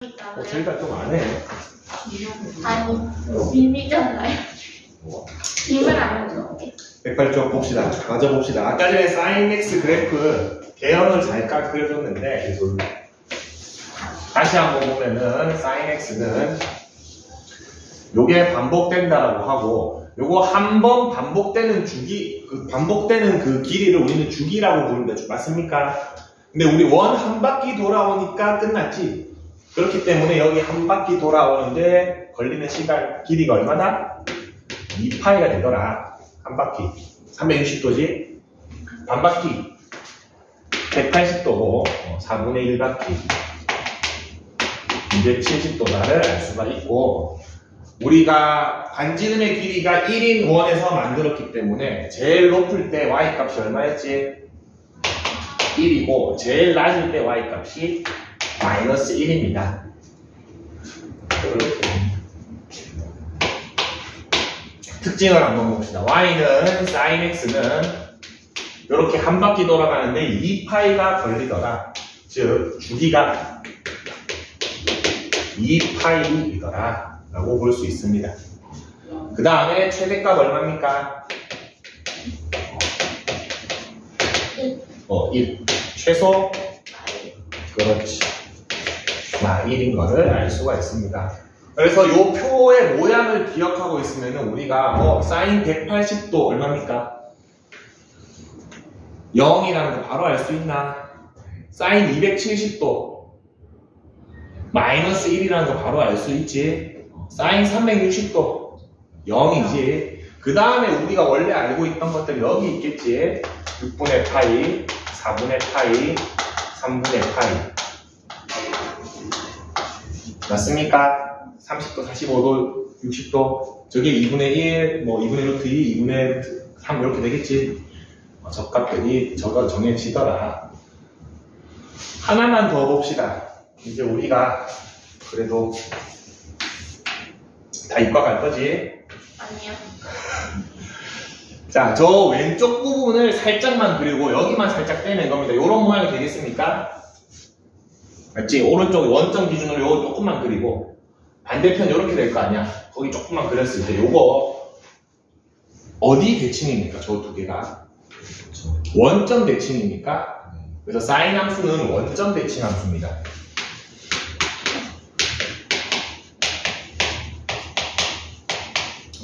저희가 좀 안 해. 아니, 비밀잖아요. 비밀 안 해도. 108쪽 봅시다. 맞아 봅시다. 아까 전에 sin x 그래프 개형을 잘 그려줬는데 다시 한번 보면은 sin x는 요게 반복된다라고 하고 요거 한 번 반복되는 주기, 반복되는 그 길이를 우리는 주기라고 부른다. 맞습니까? 근데 우리 원 한 바퀴 돌아오니까 끝났지. 그렇기 때문에 여기 한 바퀴 돌아오는데 걸리는 시간 길이가 얼마나? 2파이가 되더라. 한 바퀴 360도지. 반 바퀴 180도고 4분의 1바퀴 270도다를 알 수가 있고, 우리가 반지름의 길이가 1인 원에서 만들었기 때문에 제일 높을 때 y 값이 얼마였지? 1이고 제일 낮을 때 y 값이 마이너스 1입니다. 특징을 한번 봅시다. y는 sin x는 이렇게 한 바퀴 돌아가는데 2파이가 걸리더라. 즉 주기가 2파이이더라 라고 볼 수 있습니다. 그 다음에 최대값 얼마입니까? 1. 최소? 그렇지. 1인 거를 알 수가 있습니다. 그래서 이 표의 모양을 기억하고 있으면 우리가 sin 180도 얼마입니까? 0이라는 거 바로 알 수 있나? sin 270도 마이너스 1이라는 거 바로 알 수 있지. sin 360도 0이지. 그 다음에 우리가 원래 알고 있던 것들 여기 있겠지. 6분의 파이, 4분의 파이, 3분의 파이. 맞습니까? 30도, 45도, 60도. 저게 2분의 1, 2분의 루트 2, 2분의 루트 3 이렇게 되겠지. 적값들이 정해지더라. 하나만 더 봅시다. 이제 우리가 그래도 다 이과 갈 거지? 아니요. 자, 저 왼쪽 부분을 살짝만 그리고 여기만 살짝 떼낸 겁니다. 요런 모양이 되겠습니까? 맞지? 오른쪽 원점 기준으로 요거 조금만 그리고 반대편 요렇게 될 거 아니야? 거기 조금만 그렸을 때 요거 어디 대칭입니까? 저 두 개가 원점 대칭입니까? 그래서 sin 함수는 원점 대칭 함수입니다.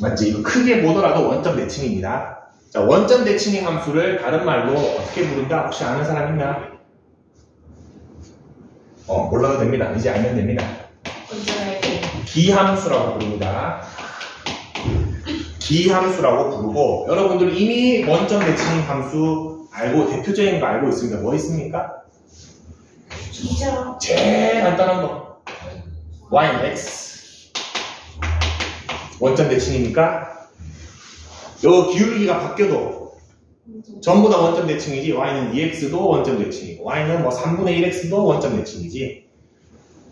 맞지? 이거 크게 보더라도 원점 대칭입니다. 자, 원점 대칭의 함수를 다른 말로 어떻게 부른다? 혹시 아는 사람 있나? 몰라도 됩니다. 이제 알면 됩니다. 기함수라고 부릅니다. 기함수라고 부르고, 여러분들 이미 원점 대칭 함수 알고, 대표적인 거 알고 있습니다. 뭐 있습니까? 기죠. 제일 간단한 거. y는 x. 원점 대칭이니까 요 기울기가 바뀌어도 전부 다 원점 대칭이지. y는 2x도 원점 대칭이고 y는 3분의 1x도 원점 대칭이지.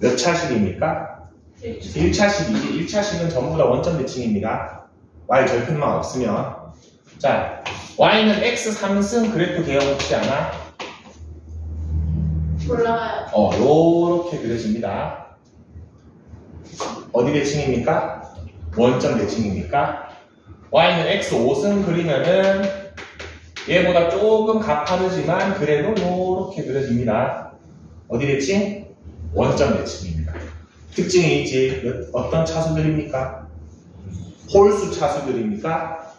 몇 차식입니까? 1차식이지. 1차식은 전부 다 원점 대칭입니다. y 절편만 없으면. 자, y는 x 3승 그래프 개형 혹시 아나? 몰라요. 요렇게 그려집니다. 어디 대칭입니까? 원점 대칭입니까? y는 x 5승 그리면은 얘보다 조금 가파르지만 그래도 요렇게 그려집니다. 어디 대칭? 원점 대칭입니다. 특징이 있지. 어떤 차수들입니까? 홀수 차수들입니까?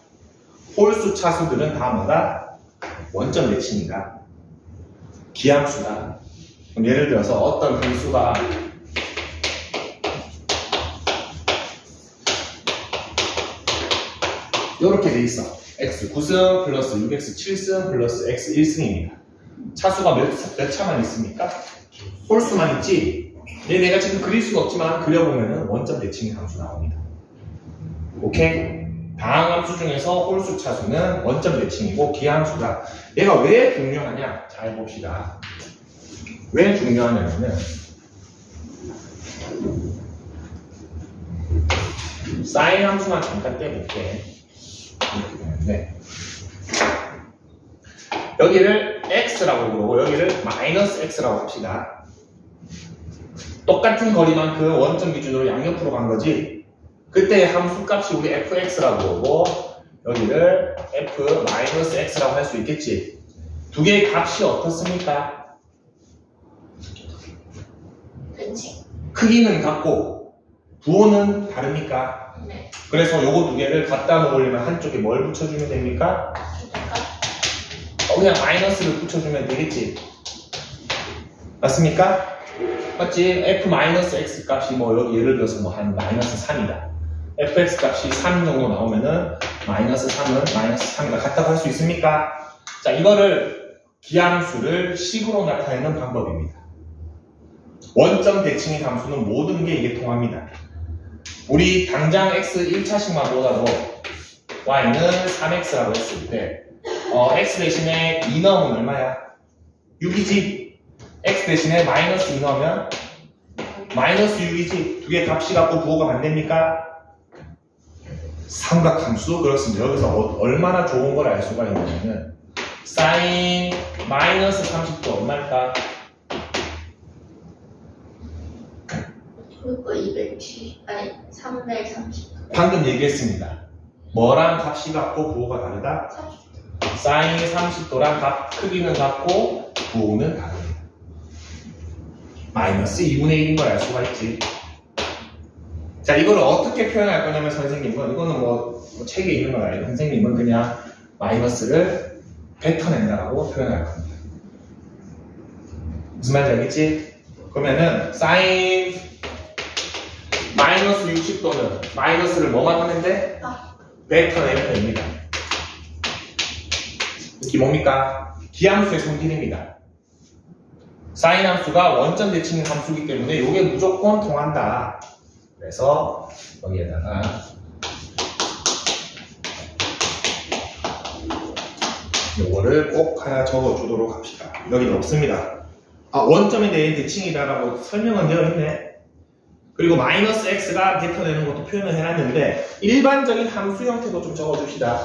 홀수 차수들은 다 뭐다? 원점 대칭이다. 기함수다. 그럼 예를 들어서 어떤 함수가 이렇게 돼 있어. x 9승 플러스 6x 7승 플러스 x 1승입니다. 차수가 몇 차만 있습니까? 홀수만 있지? 내가 지금 그릴 수가 없지만 그려보면은 원점 대칭의 함수 나옵니다. 오케이? 다항함수 중에서 홀수 차수는 원점 대칭이고 기함수다. 얘가 왜 중요하냐? 잘 봅시다. 왜 중요하냐면은 sin 함수만 잠깐 떼볼게. 네. 여기를 x라고 부르고 여기를 마이너스 x라고 합시다. 똑같은 거리만큼 원점 기준으로 양옆으로 간 거지. 그때 함수 값이 우리 fx라고 그러고 여기를 f-x라고 할 수 있겠지. 두 개의 값이 어떻습니까? 그치. 크기는 같고 부호는 다릅니까? 네. 그래서 요거 두 개를 갖다 놓으려면 한쪽에 뭘 붙여주면 됩니까? 그냥 마이너스를 붙여주면 되겠지. 맞습니까? 맞지? f-x 값이 뭐 여기 예를 들어서 뭐 한 마이너스 3이다. fx 값이 3 정도 나오면은 마이너스 3은 마이너스 3이다. 같다고 할 수 있습니까? 자, 이거를 기함수를 식으로 나타내는 방법입니다. 원점 대칭의 함수는 모든 게 이게 통합니다. 우리 당장 x 1차식만 보다도 y는 3x라고 했을 때 x 대신에 2 넣으면 얼마야? 6이지. x 대신에 마이너스 2 넣으면 마이너스 6이지. 두 개 값이 같고 부호가 반대입니까? 삼각함수. 그렇습니다. 여기서 얼마나 좋은 걸 알 수가 있냐면 사인 마이너스 30도 얼마일까? 그거 270 아니 330. 방금 얘기했습니다. 뭐랑 값이 같고 부호가 다르다? 30도. 사인 30도랑 값 크기는 같고 부호는 다릅니다. 마이너스 2분의 1인 걸 알 수가 있지. 자, 이걸 어떻게 표현할 거냐면 선생님은 이거는 뭐 책에 있는 건 아니에요. 선생님은 그냥 마이너스를 뱉어낸다라고 표현할 겁니다. 무슨 말인지 알겠지? 그러면은 사인 마이너스 60도는 마이너스를 뭐만 하면 돼? 뱉어내면 됩니다. 이게 뭡니까? 기함수의 성질입니다. 사인 함수가 원점 대칭 함수이기 때문에 이게 무조건 통한다. 그래서 여기에다가 요거를 꼭 하나 적어주도록 합시다. 여기는 없습니다. 원점에 대한 대칭이다라고 설명은 되어 있네. 그리고 마이너스 x가 뱉어내는 것도 표현을 해놨는데 일반적인 함수 형태도 좀 적어줍시다.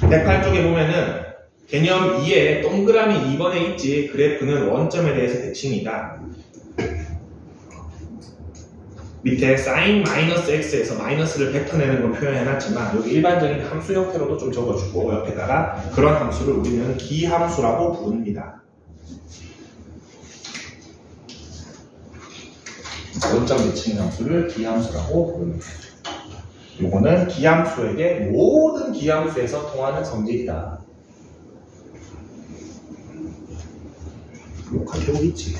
108쪽에 보면은 개념 2에 동그라미 2번에 있지. 그래프는 원점에 대해서 대칭이다. 밑에 sin 마이너스 x에서 마이너스를 뱉어내는 건 표현해놨지만 여기 일반적인 함수 형태로도 좀 적어주고 옆에다가 그런 함수를 우리는 기함수라고 부릅니다. 원점 대칭 함수를 기함수라고 부릅니다. 요거는 기함수에게 모든 기함수에서 통하는 성질이다. 욕할 때도 있지.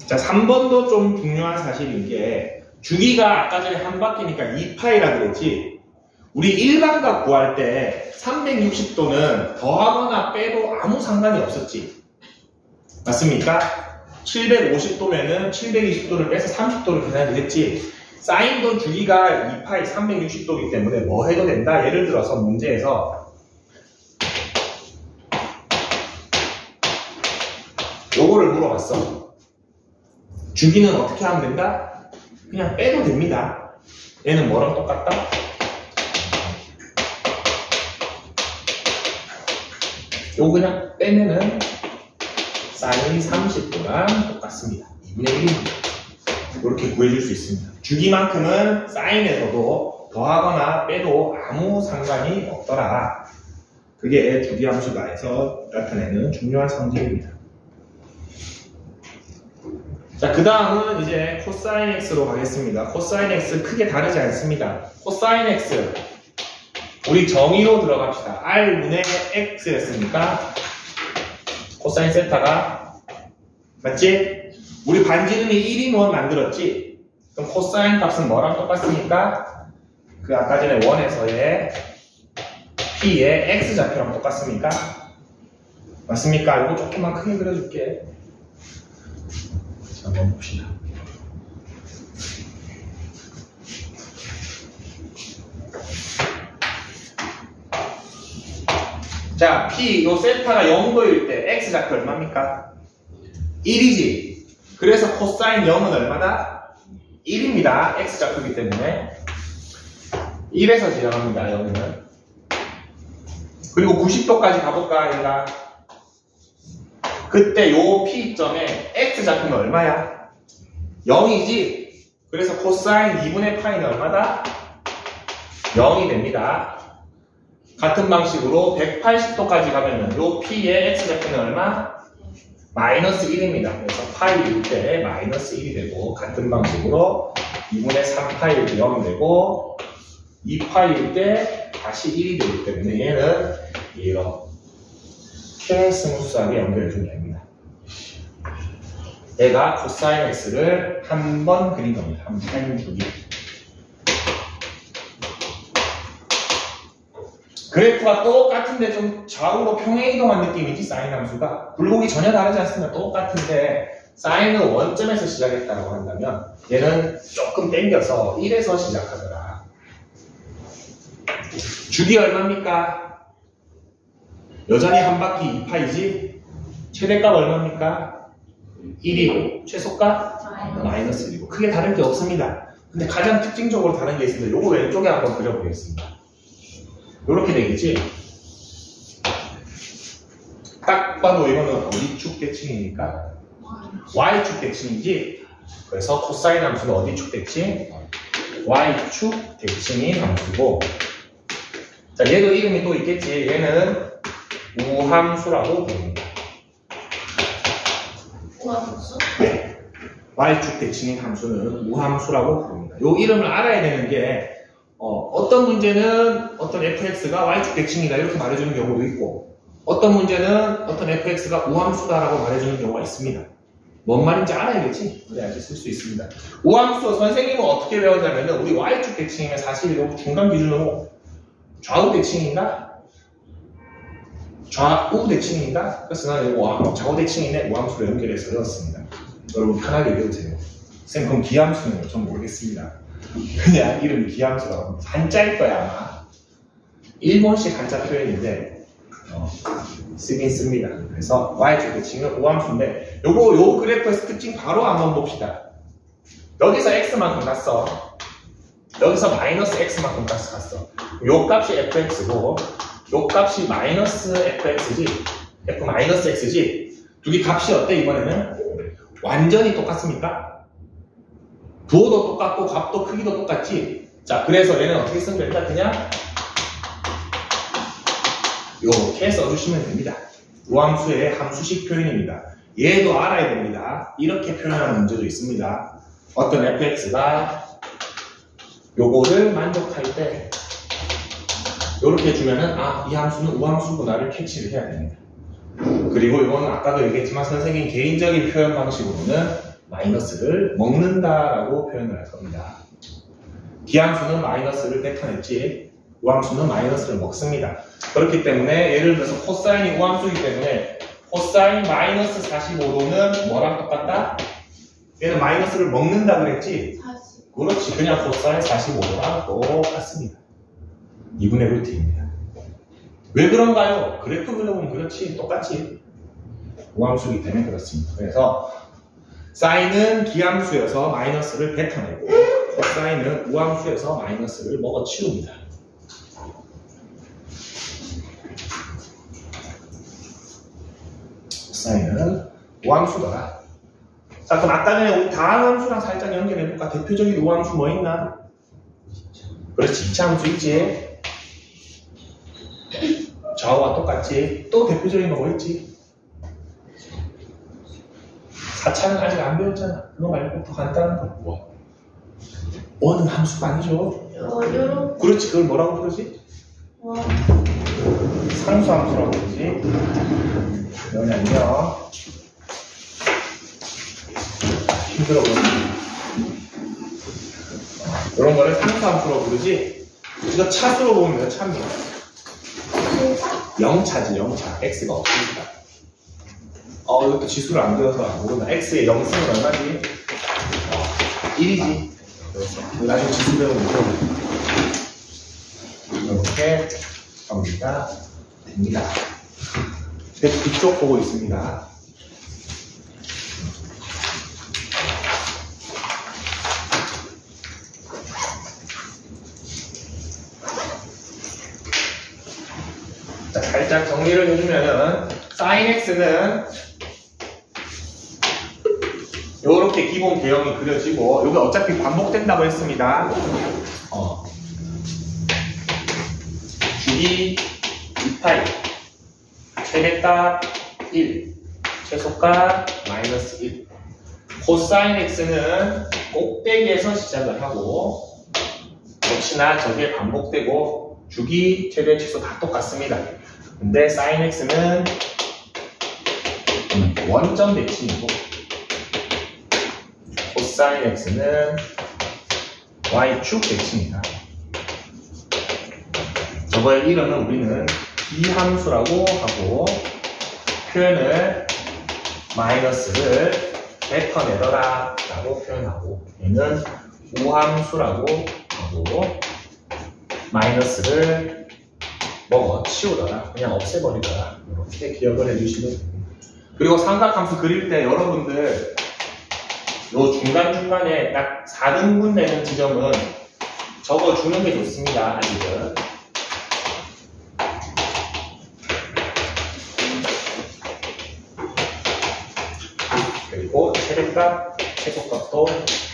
자, 3번도 좀 중요한 사실인 게 주기가 아까 전에 한 바퀴니까 2파이라 그랬지. 우리 일반각 구할 때 360도는 더하거나 빼도 아무 상관이 없었지. 맞습니까? 750도면은 720도를 빼서 30도를 계산이 됐지. 사인도 주기가 2파이 360도이기 때문에 뭐 해도 된다. 예를 들어서 문제에서 요거를 물어봤어. 주기는 어떻게 하면 된다? 그냥 빼도 됩니다. 얘는 뭐랑 똑같다? 요거 그냥 빼면은 사인 30도랑 똑같습니다. 2분의 1입니다. 이렇게 구해줄 수 있습니다. 주기만큼은 사인에서도 더하거나 빼도 아무 상관이 없더라. 그게 주기함수가에서 나타내는 중요한 성질입니다. 자, 그 다음은 이제 코사인 x로 가겠습니다. 코사인 x 크게 다르지 않습니다. 코사인 x 우리 정의로 들어갑시다. r분의 x였으니까 코사인 세타가 맞지? 우리 반지름이 1인 원 만들었지? 그럼 코사인 값은 뭐랑 똑같습니까? 그 아까 전에 원에서의 p의 x좌표랑 똑같습니까? 맞습니까? 이거 조금만 크게 그려줄게. 자, 한번 봅시다. 자, P, 요 세타가 0도일 때 X좌표 얼마입니까? 1이지. 그래서 코사인 0은 얼마다? 1입니다. x좌표이기 때문에 1에서 시작합니다. 여기는. 그리고 90도까지 가볼까 얘가? 그때 요 P점에 x좌표는 얼마야? 0이지? 그래서 코사인 2분의 파이는 얼마다? 0이 됩니다. 같은 방식으로 180도까지 가면은 요 P의 x좌표는 얼마? 마이너스 1입니다. 그래서 파이일 때 마이너스 1이 되고, 같은 방식으로 2분의 3파이일 때 0이 되고, 2파이일 때 다시 1이 되기 때문에 얘는 이렇게 스무스하게 연결해주면 됩니다. 얘가 코사인 x를 한 번 그린 겁니다. 한 주기. 그래프가 똑같은데 좀 좌우로 평행이동한 느낌이지, 사인 함수가. 굴곡이 전혀 다르지 않습니다. 똑같은데 사인은 원점에서 시작했다고 한다면 얘는 조금 당겨서 1에서 시작하더라. 주기 얼마입니까? 여전히 한 바퀴 2파이지? 최대값 얼마입니까? 1이고 최소값? 마이너스 1이고 크게 다른 게 없습니다. 근데 가장 특징적으로 다른 게 있습니다. 요거 왼쪽에 한번 그려보겠습니다. 요렇게 되겠지? 딱 봐도 이거는 어디 축 대칭이니까? Y축 대칭이지? 그래서 코사인 함수는 어디 축 대칭? Y축 대칭인 함수고, 자, 얘도 이름이 또 있겠지? 얘는 우함수라고 부릅니다. 우함수? 네. Y축 대칭인 함수는 우함수라고 부릅니다. 요 이름을 알아야 되는 게, 어떤 문제는 어떤 fx가 y축 대칭이다 이렇게 말해주는 경우도 있고, 어떤 문제는 어떤 fx가 우함수다라고 말해주는 경우가 있습니다. 뭔 말인지 알아야겠지? 그래야지 쓸 수 있습니다. 우함수 선생님은 어떻게 배웠냐면, 우리 y축 대칭이면 사실 요 중간 기준으로 좌우 대칭인가? 좌우 대칭인가? 그래서 나는 이거 좌우 대칭이네 우함수로 연결해서 배웠습니다. 여러분 편하게 배우세요. 쌤 그럼 기함수는 전 모르겠습니다. 그냥 이름이 기함수라고. 한자일 거야 아마. 일본식 한자 표현인데 쓰긴 씁니다. 그래서 y축 대칭은 우함수인데, 요 그래프에서 특징 바로 한번 봅시다. 여기서 x만큼 갔어. 여기서 마이너스 x만큼 갔어. 요 값이 fx고 요 값이 마이너스 fx지, f 마이너스 x지. 두 개 값이 어때 이번에는? 완전히 똑같습니까? 부호도 똑같고 값도 크기도 똑같지. 자, 그래서 얘는 어떻게 쓰면 됩니까? 그냥 이렇게 써주시면 됩니다. 우함수의 함수식 표현입니다. 얘도 알아야 됩니다. 이렇게 표현하는 문제도 있습니다. 어떤 fx가 요거를 만족할 때 이렇게 해주면은 이 함수는 우함수구나를 캐치를 해야 됩니다. 그리고 이거는 아까도 얘기했지만 선생님 개인적인 표현 방식으로는 마이너스를 먹는다라고 표현을 할 겁니다. 기함수는 마이너스를 떼어냈지, 우함수는 마이너스를 먹습니다. 그렇기 때문에 예를 들어서 코사인이 우함수이기 때문에 코사인 마이너스 45도는 뭐랑 똑같다? 얘는 마이너스를 먹는다 그랬지? 40. 그렇지, 그냥 코사인 45도랑 똑같습니다. 2분의 루트입니다. 왜 그런가요? 그래프 그려보면 그렇지, 똑같지. 우함수이기 때문에 그렇습니다. 그래서 사인은 기함수여서 마이너스를 뱉어내고, 코사인은 우함수여서 마이너스를 먹어치웁니다. 코사인은 우함수더라. 자, 그럼 아까 전에 우리 다항함수랑 살짝 연결해볼까? 대표적인 우함수 뭐 있나? 그렇지, 이차함수 있지? 좌우와 똑같지? 또 대표적인 거 뭐 있지? 4차는 아직 안 배웠잖아. 그거 말고 더 간단한 거. 뭐? 원은 함수가 아니죠. 요런. 그렇지, 그걸 뭐라고 부르지? 상수함수라고 부르지. 뭐냐면 힘들어 보이지. 이런 거를 상수함수라고 부르지. 이거 차수로 보면 차입니다. 영차지, 영차. x가 없으니까. 이것도 지수를 안 배워서 모른다. x의 0승은 얼마지? 1이지. 그래서 나중에 지수 배우면 이렇게 정리가 됩니다. 뒤쪽 보고 있습니다. 살짝 정리를 해주면은 sin x는 요렇게 기본 개형이 그려지고 요게 어차피 반복된다고 했습니다. 주기 2파이 최대값 1 최소값 마이너스 1 코사인 x는 꼭대기에서 시작을 하고 역시나 저게 반복되고 주기 최대 최소 다 똑같습니다. 근데 sin x는 원점 대칭이고 코사인 x는 y축 대칭이다. 저거의 이름은 우리는 비함수라고 하고 표현을 마이너스를 뱉어내더라 라고 표현하고 얘는 우함수라고 하고 마이너스를 치우더라 그냥 없애버리더라 이렇게 기억을 해주시면 됩니다. 그리고 삼각함수 그릴 때 여러분들 요 중간중간에 딱 4등분 되는 지점은 적어주는 게 좋습니다. 아직은 그리고 최대값, 최소값도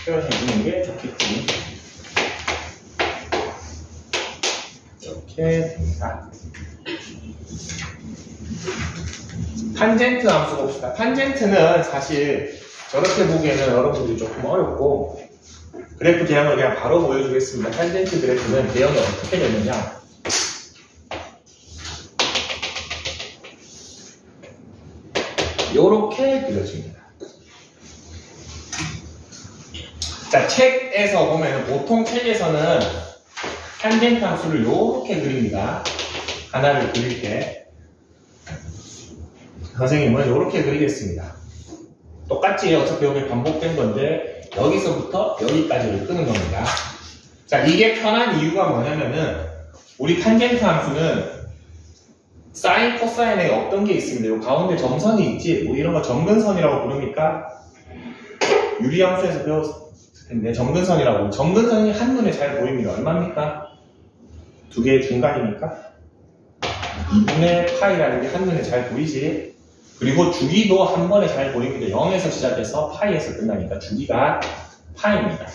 표현해주는 게 좋겠지. 이렇게 됩니다. 탄젠트 함수 봅시다. 탄젠트는 사실 저렇게 보기에는 여러분들이 조금 어렵고 그래프 개형을 그냥 바로 보여주겠습니다. 탄젠트 그래프는 개형이 어떻게 되느냐 요렇게 그려집니다. 자, 책에서 보면 보통 책에서는 탄젠트 함수를 요렇게 그립니다. 하나를 그릴 때 선생님은 요렇게 그리겠습니다. 똑같이 어차피 여기 반복된 건데 여기서부터 여기까지를 끄는 겁니다. 자, 이게 편한 이유가 뭐냐면은 우리 탄젠트 함수는 사인, 코사인에 어떤 게 있습니다. 요 가운데 점선이 있지. 뭐 이런 거 점근선이라고 부릅니까? 유리함수에서 배웠을 텐데 점근선이라고. 점근선이 한눈에 잘 보입니다. 얼마입니까? 두 개의 중간이니까 2분의 파이라는 게 한눈에 잘 보이지. 그리고 주기도 한 번에 잘 보입니다. 0에서 시작해서 파이에서 끝나니까 주기가 파이입니다.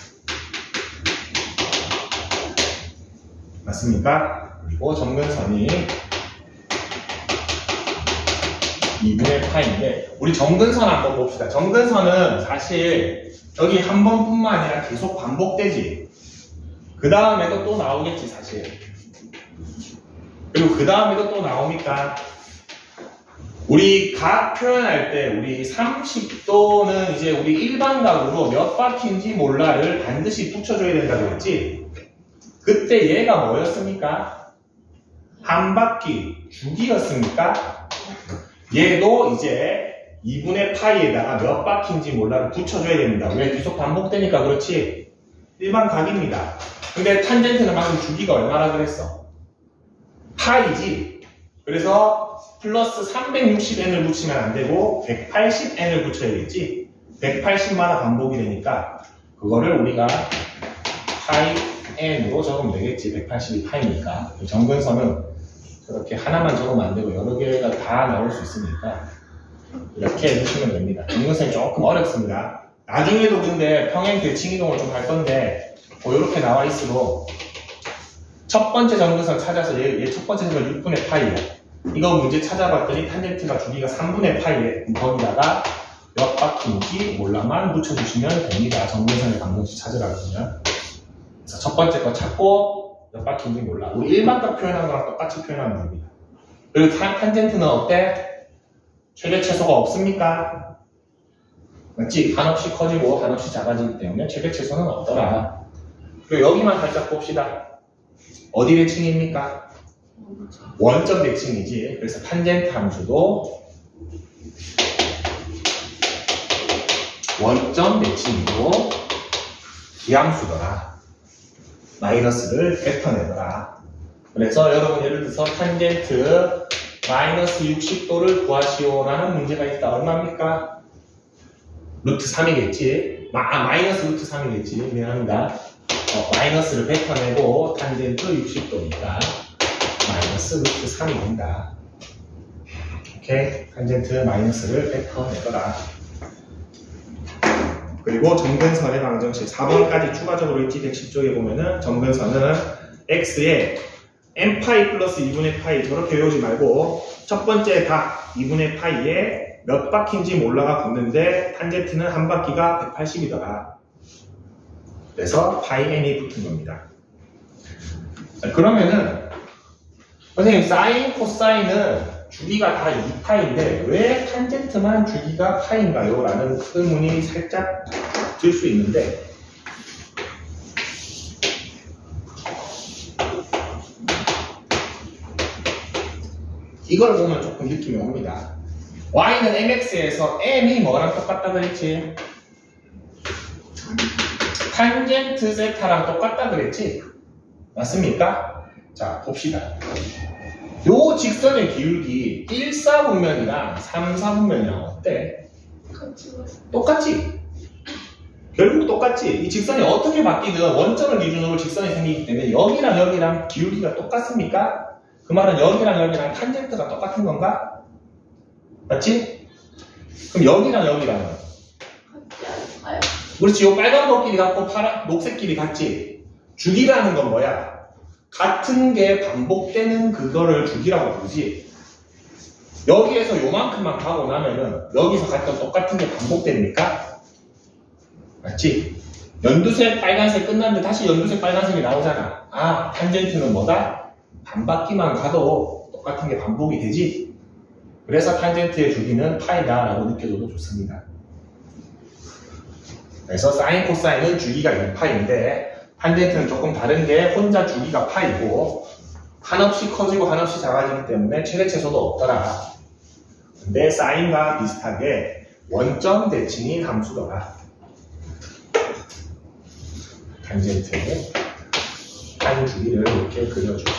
맞습니까? 그리고 점근선이 2분의 파이인데 우리 점근선 한번 봅시다. 점근선은 사실 여기 한 번뿐만 아니라 계속 반복되지. 그 다음에도 또 나오겠지 사실. 그리고 그 다음에도 또 나오니까 우리 각 표현할 때 우리 30도는 이제 우리 일반각으로 몇 바퀴인지 몰라를 반드시 붙여줘야 된다고 했지. 그때 얘가 뭐였습니까? 한 바퀴 주기였습니까? 얘도 이제 2분의 파이에다가 몇 바퀴인지 몰라를 붙여줘야 됩니다. 왜? 계속 반복되니까 그렇지. 일반 각입니다. 근데 탄젠트는 방금 주기가 얼마나 그랬어? 파이지. 그래서 플러스 360n을 붙이면 안 되고 180n을 붙여야겠지. 180마다 반복이 되니까 그거를 우리가 파이 n으로 적으면 되겠지. 180이 파이니까. 점근선은 그렇게 하나만 적으면 안 되고 여러 개가 다 나올 수 있으니까 이렇게 해주시면 됩니다. 점근선이 조금 어렵습니다. 나중에도 근데 평행 대칭 이동을 좀 할 건데 이렇게 나와 있어도 첫 번째 점근선 찾아서 얘 첫 번째 점은 6분의 파이야. 이거 문제 찾아봤더니 탄젠트가 주기가 3분의 파이에 거기다가 몇 바퀴인지 몰라만 붙여주시면 됩니다. 점근선의 방정식 찾으라 그러면. 그래서 첫 번째 거 찾고 몇 바퀴인지 몰라. 우리 일반값 표현한 거랑 똑같이 표현하면 됩니다. 그리고 탄젠트는 어때? 최대 최소가 없습니까? 맞지? 한없이 커지고 한없이 작아지기 때문에 최대 최소는 없더라. 그리고 여기만 살짝 봅시다. 어디 대칭입니까? 원점 대칭이지. 그래서 탄젠트 함수도 원점 대칭이고 기함수더라. 마이너스를 뱉어내더라. 그래서 여러분 예를 들어서 탄젠트 마이너스 60도를 구하시오라는 문제가 있다. 얼마입니까? 루트 3이겠지. 마이너스 루트 3이겠지. 미안합니다. 마이너스를 뱉어내고 탄젠트 60도니까 마이너스 루트 3이 된다. 오케이. 탄젠트 마이너스를 뱉어내거라. 그리고 점근선의 방정식 4번까지 추가적으로 있지 110쪽에 보면은 점근선은 x에 n파이 플러스 2분의 파이 저렇게 외우지 말고 첫 번째 각 2분의 파이에 몇 바퀴인지 몰라가 붙는데 탄젠트는 한 바퀴가 180이더라. 그래서 파이 n이 붙은 겁니다. 자, 그러면은 선생님 사인, 코사인은 주기가 다 2파인데 왜 탄젠트만 주기가 파인가요? 라는 의문이 살짝 들 수 있는데 이걸 보면 조금 느낌이 옵니다. y는 mx에서 m이 뭐랑 똑같다 그랬지? 탄젠트 세타랑 똑같다 그랬지? 맞습니까? 자, 봅시다. 요 직선의 기울기 1,4분면이랑 3,4분면이랑 어때? 똑같지? 결국 똑같지? 이 직선이 어떻게 바뀌든 원점을 기준으로 직선이 생기기 때문에 여기랑 여기랑 기울기가 똑같습니까? 그 말은 여기랑 여기랑 탄젠트가 똑같은 건가? 맞지? 그럼 여기랑 여기랑은? 그렇지. 요 빨간 것끼리 같고 녹색 길이 같지? 주기라는 건 뭐야? 같은 게 반복되는 그거를 주기라고 부르지. 여기에서 요만큼만 가고 나면은 여기서 갔던 똑같은 게 반복됩니까? 맞지? 연두색 빨간색 끝났는데 다시 연두색 빨간색이 나오잖아. 아, 탄젠트는 뭐다? 반 바퀴만 가도 똑같은 게 반복이 되지. 그래서 탄젠트의 주기는 파이다 라고 느껴줘도 좋습니다. 그래서 사인, 코사인은 주기가 2파인데 탄젠트는 조금 다른 게 혼자 주기가 파이고 한없이 커지고 한없이 작아지기 때문에 최대 최소도 없더라. 근데 사인과 비슷하게 원점 대칭인 함수더라. 탄젠트의 한 주기를 이렇게 그려주고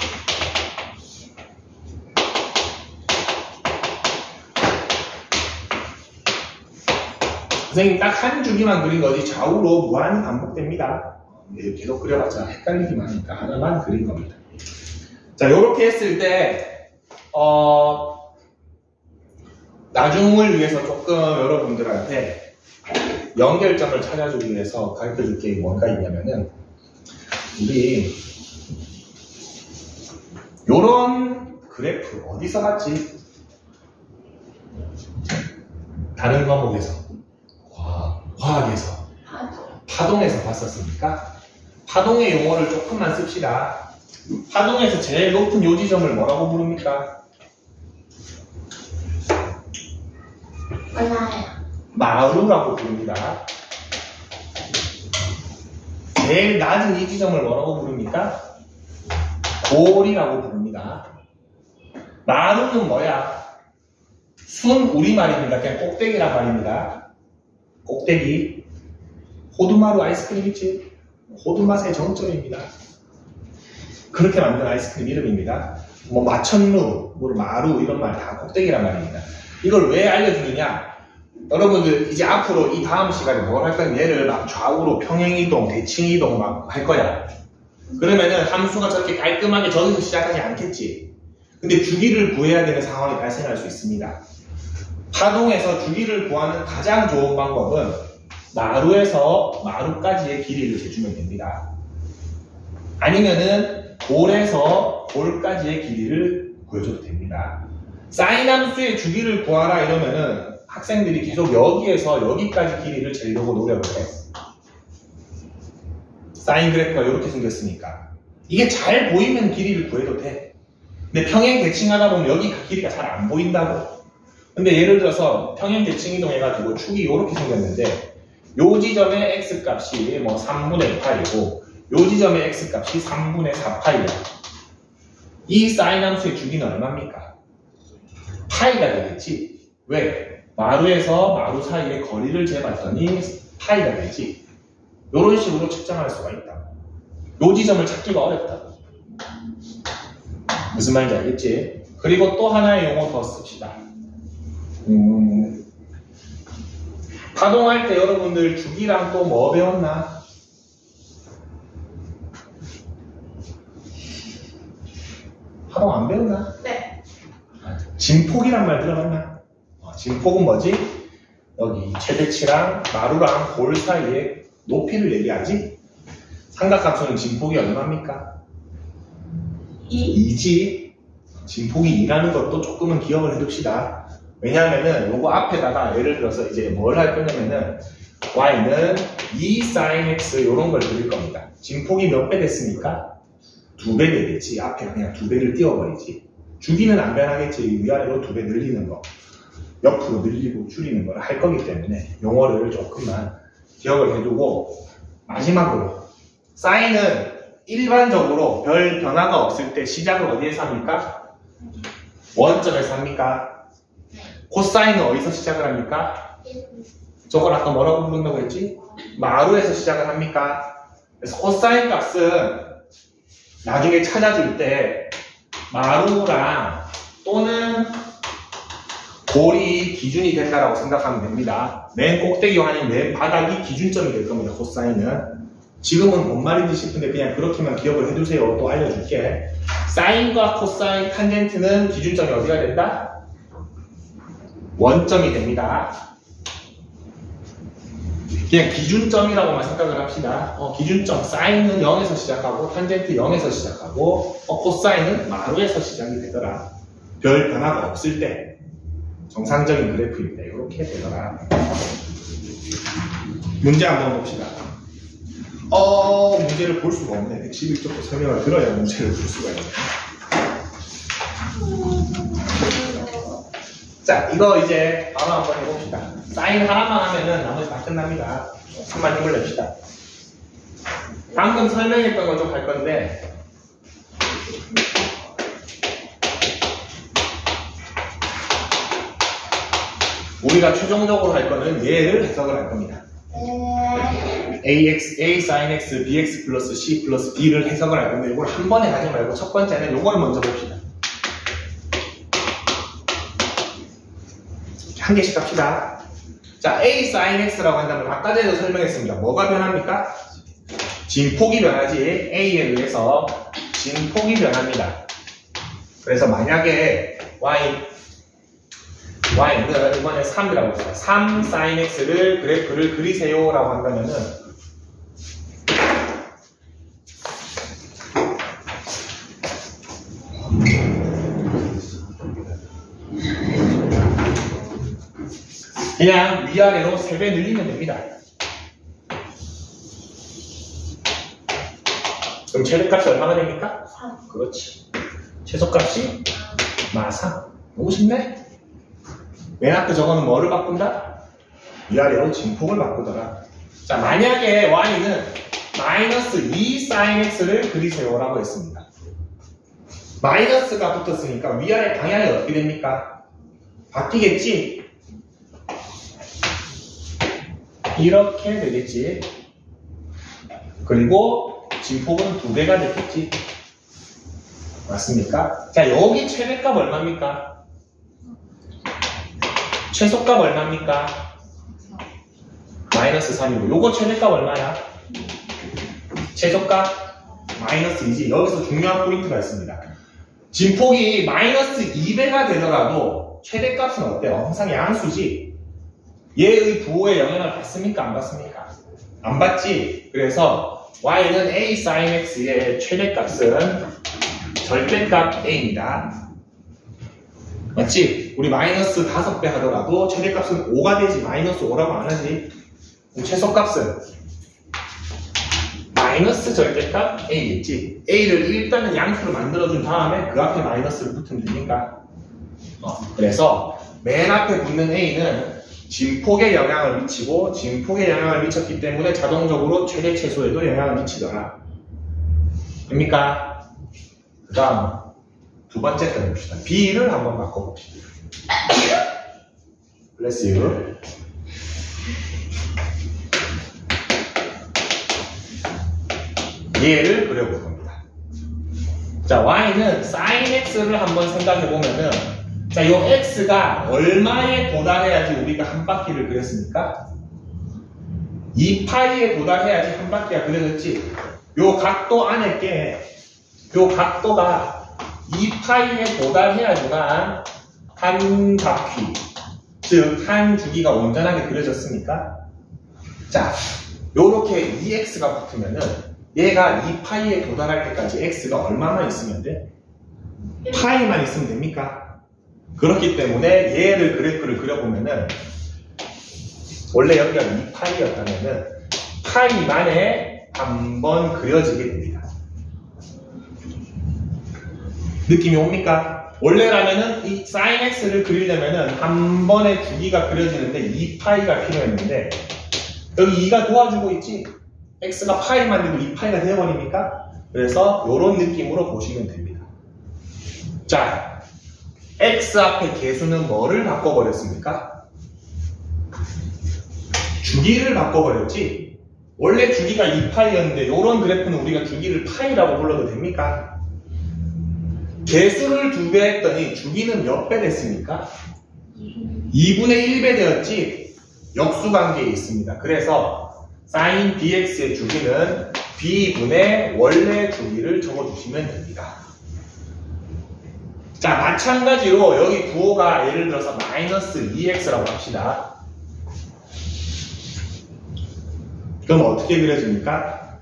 선생님 딱 한 주기만 그린 거지 좌우로 무한히 반복됩니다. 계속 그려봤자 헷갈리기만 하니까 하나만 그린 겁니다. 자, 요렇게 했을 때 나중을 위해서 조금 여러분들한테 연결점을 찾아주기 위해서 가르쳐줄 게 뭔가 있냐면은 우리 요런 그래프 어디서 봤지? 다른 과목에서 과학에서 파동에서 봤었습니까? 파동의 용어를 조금만 씁시다. 파동에서 제일 높은 요 지점을 뭐라고 부릅니까? 몰라요. 마루라고 부릅니다. 제일 낮은 이 지점을 뭐라고 부릅니까? 골이라고 부릅니다. 마루는 뭐야? 순 우리말입니다. 그냥 꼭대기란 말입니다. 꼭대기. 호두마루 아이스크림 있지? 호두맛의 정점입니다. 그렇게 만든 아이스크림 이름입니다. 뭐 마천루, 뭐 마루 이런 말 다 꼭대기란 말입니다. 이걸 왜 알려주느냐? 여러분들 이제 앞으로 이 다음 시간에 뭘 할 거냐? 얘를 막 좌우로 평행이동, 대칭이동 막 할 거야. 그러면은 함수가 저렇게 깔끔하게 저기서 시작하지 않겠지. 근데 주기를 구해야 되는 상황이 발생할 수 있습니다. 파동에서 주기를 구하는 가장 좋은 방법은 마루에서 마루까지의 길이를 재주면 됩니다. 아니면은 골에서 골까지의 길이를 구해줘도 됩니다. 사인 함수의 주기를 구하라 이러면은 학생들이 계속 여기에서 여기까지 길이를 재려고 노력을 해. 사인 그래프가 이렇게 생겼으니까 이게 잘 보이면 길이를 구해도 돼. 근데 평행 대칭하다 보면 여기 길이가 잘 안 보인다고. 근데 예를 들어서 평행 대칭 이동해가지고 축이 이렇게 생겼는데 요 지점의 x값이 뭐 3분의 파이고 요 지점의 x값이 3분의 4파이야. 이 사인 함수의 주기는 얼마입니까? 파이가 되겠지. 왜? 마루에서 마루 사이의 거리를 재봤더니 파이가 되지. 이런 식으로 측정할 수가 있다. 요 지점을 찾기가 어렵다. 무슨 말인지 알겠지? 그리고 또 하나의 용어 더 씁시다. 파동할 때 여러분들 주기랑 또 뭐 배웠나? 파동 안 배웠나? 네. 진폭이란 말 들어봤나? 진폭은 뭐지? 여기 최대치랑 마루랑 볼 사이의 높이를 얘기하지? 삼각함수는 진폭이 얼마입니까? 2지. 진폭이 2라는 것도 조금은 기억을 해둡시다. 왜냐하면은 요거 앞에다가 예를 들어서 이제 뭘 할 거냐면은 y는 2 sin x 요런 걸 그릴 겁니다. 진폭이 몇 배 됐습니까? 2배 되겠지. 앞에 그냥 2배를 띄워버리지. 주기는 안 변하겠지. 위아래로 2배 늘리는 거. 옆으로 늘리고 줄이는 걸 할 거기 때문에 용어를 조금만 기억을 해두고 마지막으로 사인은 일반적으로 별 변화가 없을 때 시작을 어디에서 합니까? 원점에서 합니까? 코사인은 어디서 시작을 합니까? 저걸 아까 뭐라고 부른다고 했지? 마루에서 시작을 합니까? 그래서 코사인 값은 나중에 찾아줄 때 마루랑 또는 볼이 기준이 된다라고 생각하면 됩니다. 맨 꼭대기와 아니면 맨 바닥이 기준점이 될 겁니다. 코사인은. 지금은 뭔 말인지 싶은데 그냥 그렇게만 기억을 해두세요. 또 알려줄게. 사인과 코사인, 탄젠트는 기준점이 어디가 된다? 원점이 됩니다. 그냥 기준점이라고만 생각을 합시다. 기준점, 사인은 0에서 시작하고 탄젠트 0에서 시작하고 코사인은 마루에서 시작이 되더라. 별 변화가 없을 때 정상적인 그래프입니다. 이렇게 되더라. 문제 한번 봅시다. 문제를 볼 수가 없네. 111쪽도 설명을 들어야 문제를 볼 수가 있네. 자, 이거 이제 바로 한번 해봅시다. 사인 하나만 하면은 나머지 다 끝납니다. 조금만 힘을 냅시다. 방금 설명했던 거 좀 할 건데, 우리가 최종적으로 할 거는 얘를 해석을 할 겁니다. A sin x, bx 플러스 c 플러스 d를 해석을 할 건데 이걸 한 번에 하지 말고 첫 번째는 이걸 먼저 봅시다. 한 개씩 합시다. 자, A sin x라고 한다면 아까 전에도 설명했습니다. 뭐가 변합니까? 진폭이 변하지. A에 의해서 진폭이 변합니다. 그래서 만약에 y는 이번에 3이라고 했어요. 3 sin x를 그래프를 그리세요 라고 한다면은 그냥 위아래로 3배 늘리면 됩니다. 그럼 최대값이 얼마가 됩니까? 3. 그렇지. 최소값이 마3. 너무 쉽네? 맨 앞에 저거는 뭐를 바꾼다? 위아래로 진폭을 바꾸더라. 자, 만약에 y는 마이너스 2 sin x를 그리세요 라고 했습니다. 마이너스가 붙었으니까 위아래 방향이 어떻게 됩니까? 바뀌겠지? 이렇게 되겠지. 그리고 진폭은 2배가 됐겠지. 맞습니까? 자, 여기 최대값 얼마입니까? 최소값 얼마입니까? 마이너스 3이고 요거 최대값 얼마야? 최소값 마이너스 2지. 여기서 중요한 포인트가 있습니다. 진폭이 마이너스 2배가 되더라도 최대값은 어때요? 항상 양수지. 얘의 부호에 영향을 받습니까? 안 받습니까? 안 받지. 그래서 y는 a sin x의 최대값은 절대값 a입니다. 맞지? 우리 마이너스 5배 하더라도 최대값은 5가 되지. 마이너스 5라고 안 하지. 그럼 최소값은 마이너스 절대값 a겠지. a를 일단은 양수로 만들어준 다음에 그 앞에 마이너스를 붙으면 되니까. 그래서 맨 앞에 붙는 a는 진폭에 영향을 미치고 진폭에 영향을 미쳤기 때문에 자동적으로 최대 최소에도 영향을 미치더라. 됩니까? 그 다음 두 번째 거 해봅시다. B를 한번 바꿔봅시다. Bless you. 얘를 그려볼 겁니다. 자, Y는 sin X를 한번 생각해보면은 자, 요 X가 얼마에 도달해야지 우리가 한 바퀴를 그렸습니까? 2파이에 도달해야지 한 바퀴가 그려졌지. 요 각도 안에 게 요 각도가 2파이에 도달해야지만 한 바퀴, 즉 한 주기가 온전하게 그려졌습니까? 자, 요렇게 2x가 붙으면은 얘가 2파이에 도달할 때까지 x가 얼마만 있으면 돼? 파이만 있으면 됩니까? 그렇기 때문에 얘를 그래프를 그려보면은 원래 여기가 2파이였다면은 파이만에 한번 그려지게 됩니다. 느낌이 옵니까? 원래라면은 이 sin x를 그리려면은 한 번에 주기가 그려지는데 2파이가 필요했는데 여기 2가 도와주고 있지? x가 파이만 돼도 2파이가 되어버립니까? 그래서 이런 느낌으로 보시면 됩니다. 자, x 앞에 계수는 뭐를 바꿔버렸습니까? 주기를 바꿔버렸지? 원래 주기가 2파이였는데 이런 그래프는 우리가 주기를 파이라고 불러도 됩니까? 개수를 2배 했더니 주기는 몇 배 됐습니까? 2분의 1배 되었지? 역수관계에 있습니다. 그래서 sin bx의 주기는 b분의 원래 주기를 적어주시면 됩니다. 자, 마찬가지로 여기 부호가 예를 들어서 마이너스 2x라고 합시다. 그럼 어떻게 그려집니까?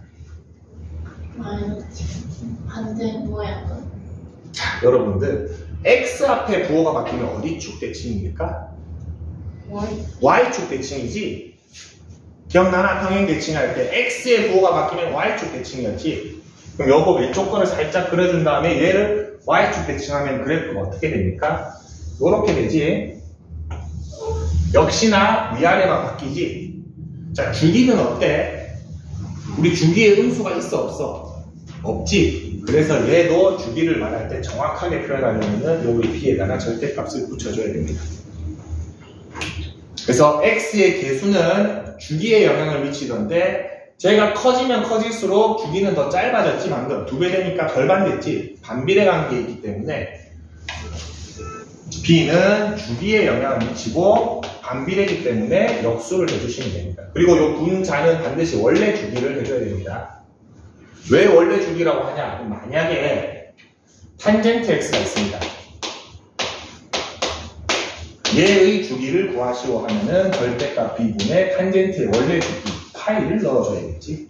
반대 모양은? 자, 여러분들 x 앞에 부호가 바뀌면 어디 축 대칭입니까? y축 대칭이지? 기억나나? 평행 대칭할 때 x의 부호가 바뀌면 y축 대칭이었지? 그럼 요거 왼쪽 거를 살짝 그려준 다음에 얘를 y축 대칭하면 그래프가 어떻게 됩니까? 요렇게 되지? 역시나 위아래가 바뀌지? 자, 주기는 어때? 우리 주기에 음수가 있어 없어? 없지? 그래서 얘도 주기를 말할 때 정확하게 표현하려면 여기 b에다가 절대값을 붙여줘야 됩니다. 그래서 x의 개수는 주기에 영향을 미치던데 제가 커지면 커질수록 주기는 더 짧아졌지. 방금 2배 되니까 덜 반됐지. 반비례 관계에 있기 때문에 b는 주기에 영향을 미치고 반비례이기 때문에 역수를 해주시면 됩니다. 그리고 이 분자는 반드시 원래 주기를 해줘야 됩니다. 왜 원래 주기라고 하냐? 만약에 탄젠트 x가 있습니다. 얘의 주기를 구하시오 하면은 절대값 b분의 탄젠트의 원래 주기 파이를 넣어줘야겠지.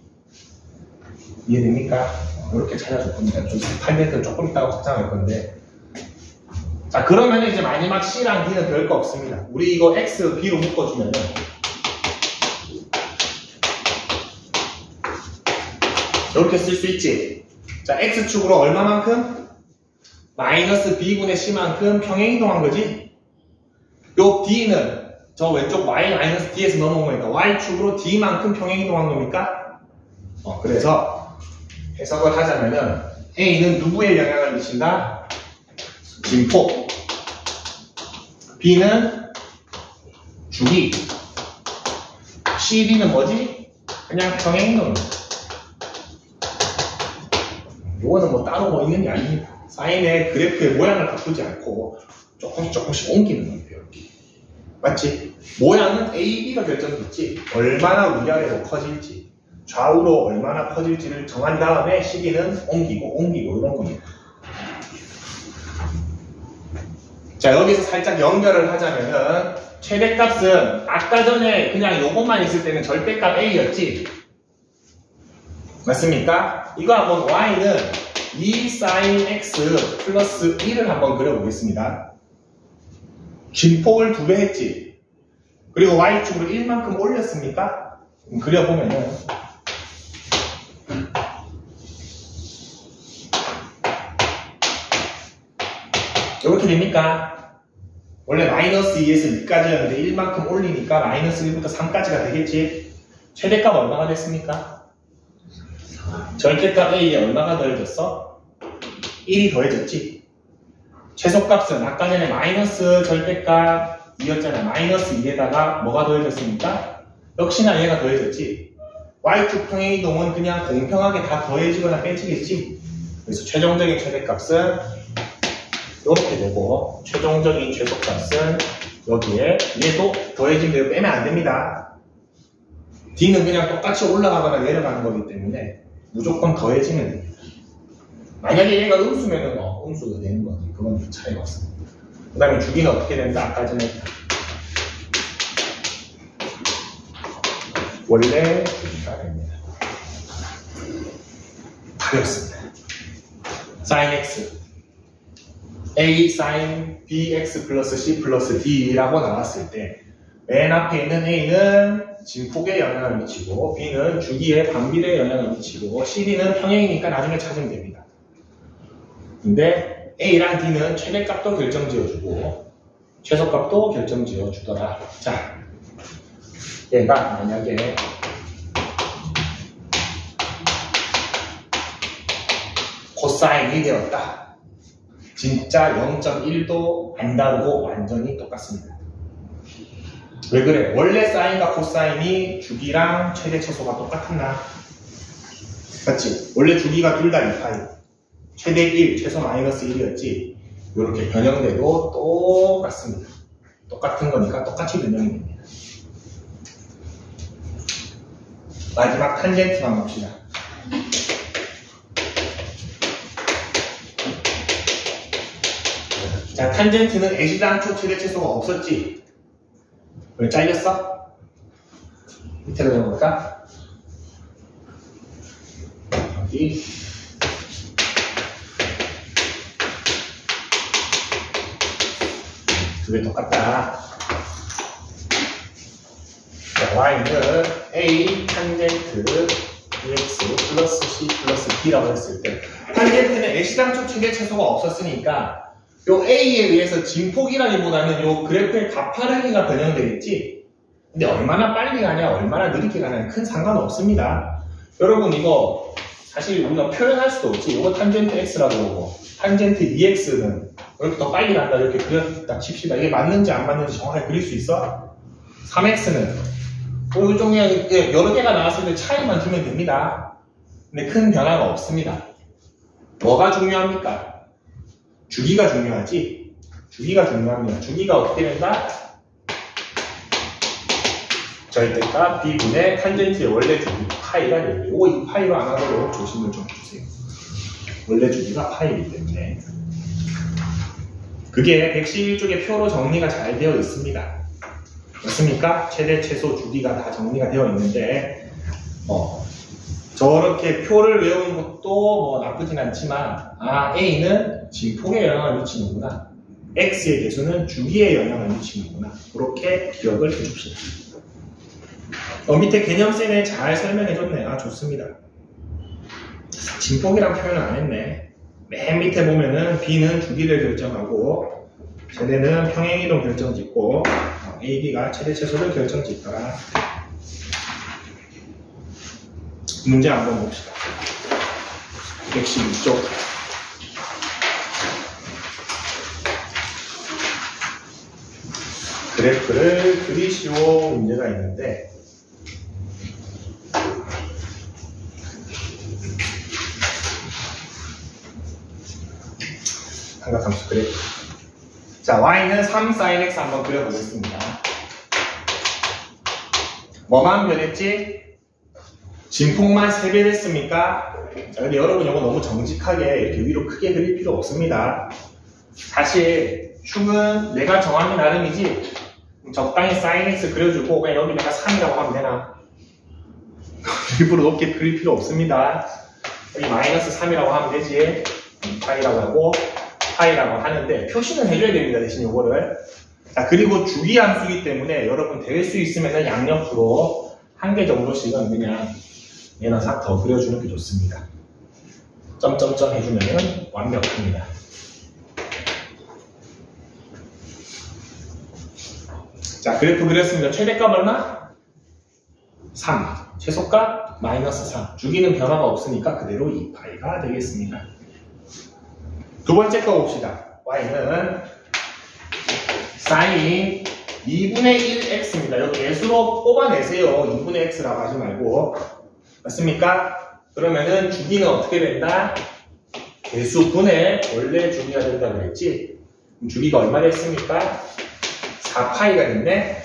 이해됩니까? 이렇게 찾아줄 겁니다. 탄젠트는 조금 있다가 확장할 건데. 자, 그러면 이제 마지막 c랑 d는 별거 없습니다. 우리 이거 x, b로 묶어주면은 이렇게 쓸 수 있지. 자, x축으로 얼마만큼? 마이너스 b분의 c만큼 평행이동한 거지. 요 d는 저 왼쪽 y-d에서 넘어온 거니까 y축으로 d만큼 평행이동한 겁니까? 그래서 해석을 하자면은 a는 누구에 영향을 미친다? 진폭. b는 주기. cd는 뭐지? 그냥 평행이동입니다. 이거는 뭐 따로 뭐 있는 게 아닙니다. 사인의 그래프의 모양을 바꾸지 않고 조금씩 옮기는 겁니다. 이렇게. 맞지? 모양은 A, B가 결정됐지. 얼마나 위아래로 커질지, 좌우로 얼마나 커질지를 정한 다음에 시기는 옮기고 이런 겁니다. 자, 여기서 살짝 연결을 하자면은 최대값은 아까 전에 그냥 요것만 있을 때는 절대값 A였지. 맞습니까? 이거 한번 y는 2 sin x 플러스 1을 한번 그려보겠습니다. 진폭을 2배 했지. 그리고 y축으로 1만큼 올렸습니까? 그려보면은 이렇게 됩니까? 원래 마이너스 2에서 2까지였는데 1만큼 올리니까 마이너스 1부터 3까지가 되겠지. 최대값 얼마가 됐습니까? 절대값 A에 얼마가 더해졌어? 1이 더해졌지. 최소값은 아까 전에 마이너스 절대값 2였잖아. 마이너스 2에다가 뭐가 더해졌습니까? 역시나 얘가 더해졌지. y축 평행이동은 그냥 공평하게 다 더해지거나 빼지겠지. 그래서 최종적인 최대값은 이렇게 되고 최종적인 최소값은 여기에 얘도 더해지면 빼면 안 됩니다. D는 그냥 똑같이 올라가거나 내려가는 거기 때문에 무조건 더해지면 됩니다. 만약에 얘가 음수면은 음수가 되는 거지. 그건 좀 차이가 없습니다. 그 다음에 주기는 어떻게 된다? 아까 전에 원래 주기가 됩니다. 다 배웠습니다. sin x a sin bx 플러스 c 플러스 d라고 나왔을 때 맨 앞에 있는 a는 진폭에 영향을 미치고 b는 주기에 반비례에 영향을 미치고 cd는 평행이니까 나중에 찾으면 됩니다. 근데 a랑 d는 최대값도 결정지어주고 최소값도 결정지어주더라. 자, 얘가 만약에 코사인이 되었다. 진짜 0.1도 안 다르고 완전히 똑같습니다. 왜 그래? 원래 사인과 코사인이 주기랑 최대 최소가 똑같았나? 맞지? 원래 주기가 둘 다 2파이. 최대 1, 최소 마이너스 1이었지. 이렇게 변형돼도 똑같습니다. 똑같은 거니까 똑같이 변형이 됩니다. 마지막 탄젠트만 봅시다. 자, 탄젠트는 애시당초 최대 최소가 없었지. 왜 잘렸어? 밑에로 적어볼까? 여기 두 개 똑같다. 자, y는 a 탄젠트 dx 플러스 c 플러스 d라고 했을 때 탄젠트는 애시당초 최대 최소가 없었으니까 요 A에 의해서 진폭이라기보다는 요 그래프의 가파르기가 변형되겠지? 근데 얼마나 빨리 가냐, 얼마나 느리게 가냐는 큰 상관은 없습니다. 여러분, 이거 사실 우리가 표현할 수도 없지. 이거 탄젠트 X라고 그러고, 탄젠트 EX는 이렇게 더 빨리 간다, 이렇게 그렸다 칩시다. 이게 맞는지 안 맞는지 정확하게 그릴 수 있어? 3X는 이 종류의 여러 개가 나왔을 때 차이만 두면 됩니다. 근데 큰 변화가 없습니다. 뭐가 중요합니까? 주기가 중요하지. 주기가 중요합니다. 주기가 어떻게 된다? 절대값 b분의 탄젠트의 원래 주기 파이가 됩니다. 이거 이 파이로 안 하도록 조심을 좀 주세요. 원래 주기가 파이이기 때문에 그게 111쪽의 표로 정리가 잘 되어 있습니다. 맞습니까? 최대 최소 주기가 다 정리가 되어 있는데 저렇게 표를 외우는 것도 뭐 나쁘진 않지만 A는 진폭에 영향을 미치는구나. X의 개수는 주기에 영향을 미치는구나. 그렇게 기억을 해줍시다. 밑에 개념센에 잘 설명해줬네. 좋습니다. 진폭이란 표현을 안 했네. 맨 밑에 보면은 B는 주기를 결정하고 쟤네는 평행이동 결정짓고 A, B가 최대 최소를 결정짓더라. 문제 한번 봅시다. 116쪽. 그래프를 그리시오 문제가 있는데 삼각함수 그래프. 자, y는 3 sin x 한번 그려보겠습니다. 뭐만 변했지? 진폭만 3배 됐습니까? 자, 근데 여러분 이거 너무 정직하게 이렇게 위로 크게 그릴 필요 없습니다. 사실 축은 내가 정하는 나름이지 적당히 sin x 그려주고 그냥 여기 내가 3이라고 하면 되나? 일부러 높게 그릴 필요 없습니다. 여기 마이너스 3이라고 하면 되지. 파이라고 하고 파이라고 하는데 표시는 해줘야 됩니다. 대신 요거를. 자, 그리고 주기 함수이기 때문에 여러분 될 수 있으면 양옆으로 한 개 정도씩은 그냥 얘는 싹 더 그려주는 게 좋습니다. 점점점 해주면 완벽합니다. 자, 그래프 그렸습니다. 최대값 얼마? 3. 최소값? 마이너스 3. 주기는 변화가 없으니까 그대로 2파이가 되겠습니다. 두 번째 거 봅시다. y는 sin 2분의 1x입니다. 여기 개수로 뽑아내세요. 2분의 x라고 하지 말고. 맞습니까? 그러면은 주기는 어떻게 된다? 개수분의 원래 주기가 된다고 했지? 그럼 주기가 얼마 됐습니까? 4파이가 됐네?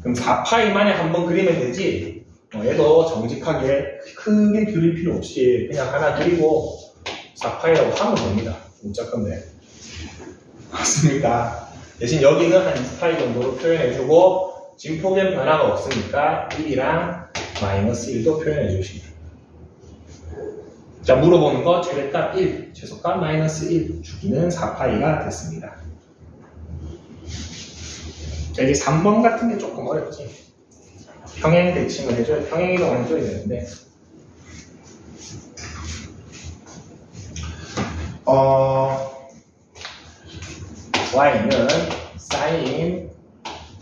그럼 4파이만에 한번 그리면 되지? 얘도 정직하게 크게 그릴 필요 없이 그냥 하나 그리고 4파이라고 하면 됩니다. 문자 건데. 맞습니다. 대신 여기는 한 2파이 정도로 표현해주고 진폭엔 변화가 없으니까 1이랑 마이너스 1도 표현해주시면. 자, 물어보는 거 최대값 1, 최소값 마이너스 1, 주기는 4파이가 됐습니다. 자, 이제 3번 같은 게 조금 어렵지. 평행 대칭을 해줘야, 평행 이동을 해줘야 되는데 y는 sin